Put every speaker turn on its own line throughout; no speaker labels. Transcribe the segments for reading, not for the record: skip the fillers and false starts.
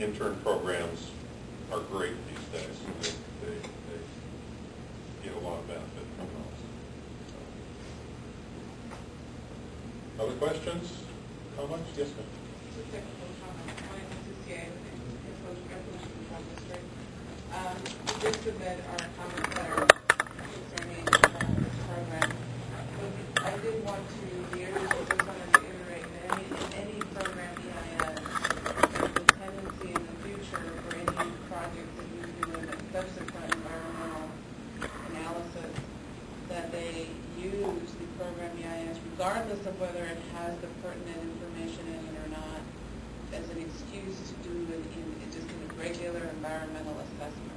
intern programs are great these days. They get a lot of benefit from those. Other questions? Comments? Yes, ma'am.
We did submit our comment letter concerning this program. But I did want to reiterate that any program EIS, there's a tendency in the future for any project that you do in a subsequent environmental analysis that they use the program EIS, regardless of whether it has the pertinent information in it or not, as an excuse to do just a regular environmental assessment.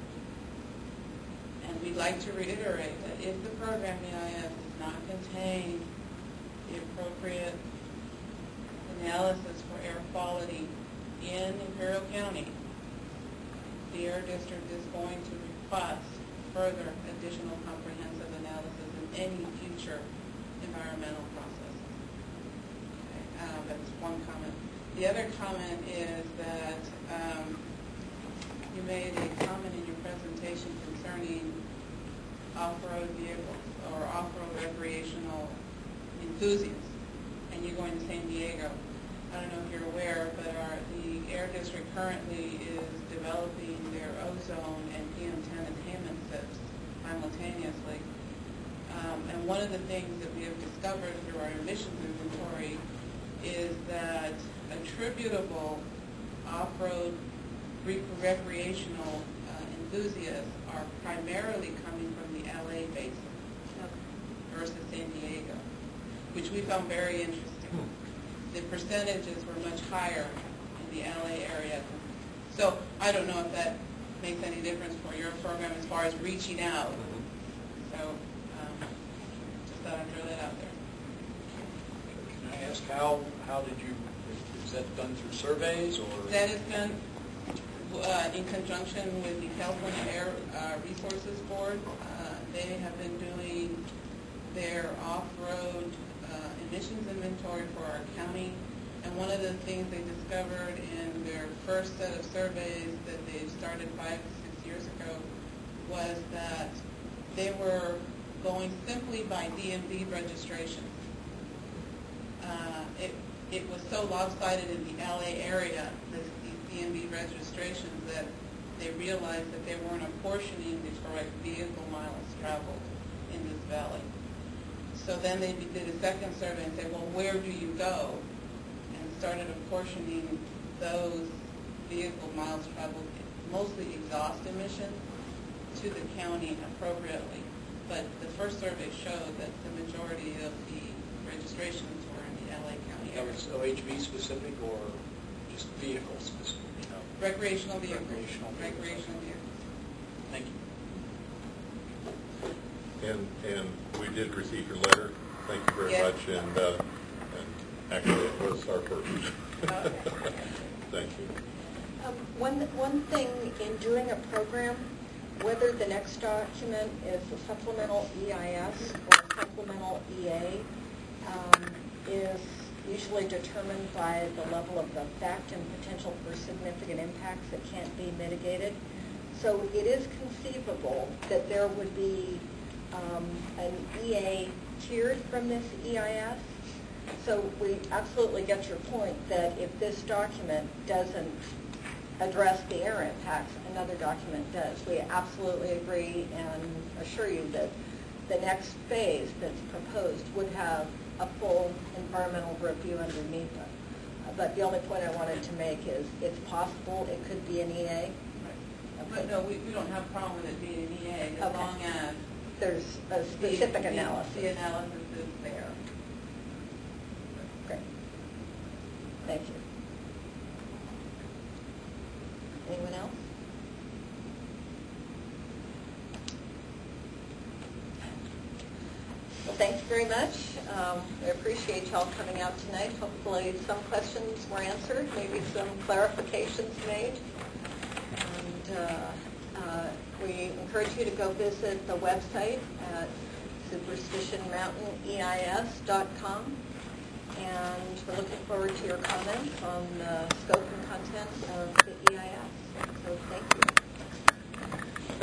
And we'd like to reiterate that if the program EIS does not contain the appropriate analysis for air quality in Imperial County, the Air District is going to request further additional comprehensive analysis in any future environmental process. Okay, that's one comment. The other comment is that you made a comment in your presentation concerning off-road vehicles or off-road recreational enthusiasts, and you're going to San Diego. I don't know if you're aware, but the Air District currently is developing their ozone and PM10 attainment steps simultaneously. And one of the things that we have discovered through our emissions inventory is that attributable off-road recreational enthusiasts are primarily coming from the LA basin versus San Diego, which we found very interesting. The percentages were much higher in the LA area. So I don't know if that makes any difference for your program as far as reaching out. So just thought I'd throw that out there.
Can I ask how did you, is that done through surveys or?
That is done in conjunction with the California Air Resources Board. They have been doing their off-road emissions inventory for our county. And one of the things they discovered in their first set of surveys that they started 5 to 6 years ago was that they were going simply by DMV registration. It was so lopsided in the LA area, these DMV registrations, that they realized that they weren't apportioning the correct vehicle miles traveled in this valley. So then they did a second survey and said, well, where do you go? And started apportioning those vehicle miles traveled, mostly exhaust emissions, to the county appropriately. But the first survey showed that the majority of the registrations were in the LA County area.
That was OHV specific or just vehicle specific?
Recreational vehicles.
Recreational vehicles. Thank you.
And we did receive your letter. Thank you very much. And actually, it was our first. Thank you.
One thing in doing a program, whether the next document is a supplemental EIS or a supplemental EA, is usually determined by the level of effect and potential for significant impacts that can't be mitigated. So it is conceivable that there would be an EA tiered from this EIS. So we absolutely get your point that if this document doesn't address the air impacts, another document does. We absolutely agree and assure you that the next phase that's proposed would have a full environmental review underneath it. But the only point I wanted to make is it's possible it could be an EA.
Right. Okay. But no, we don't have a problem with it being an EA as long as
there's a specific analysis.
The analysis is there.
Great. Thank you. Anyone else? Well, thanks very much. I appreciate y'all coming out tonight. Hopefully some questions were answered, maybe some clarifications made. And we encourage you to go visit the website at superstitionmountaineis.com. And we're looking forward to your comments on the scope and content of the EIS.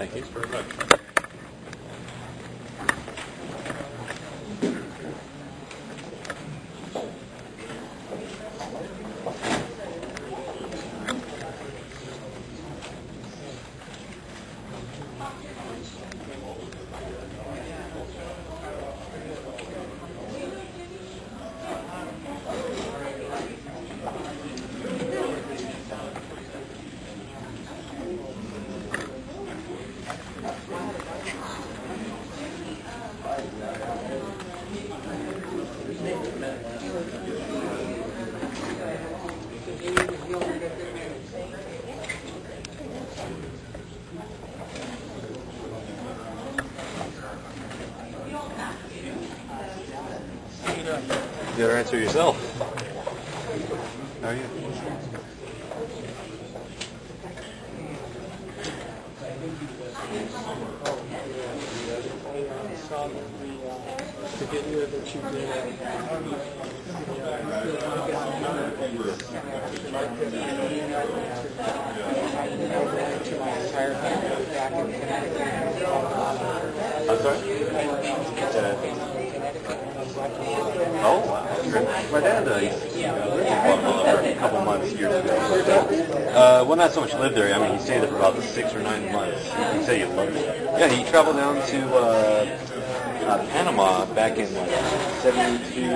Thank you.
Thanks very much.
You better answer yourself. How are you?
The video that you did. To my entire family back in Connecticut.
I'm sorry? Oh, wow. My dad lived in Guatemala for a couple months years ago. Well, not so much lived there. I mean, he stayed there for about 6 or 9 months. He said he loved it. Yeah, he traveled down to Panama back in like 72.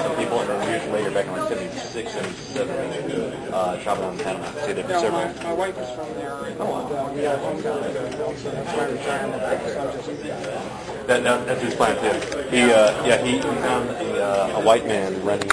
Some people, and then years later, back in like 76, 77, traveled down to Panama. Stayed there for several years.
My wife is from there, and we have home down there. So that's my retirement.
That's his plan too. He found a white man running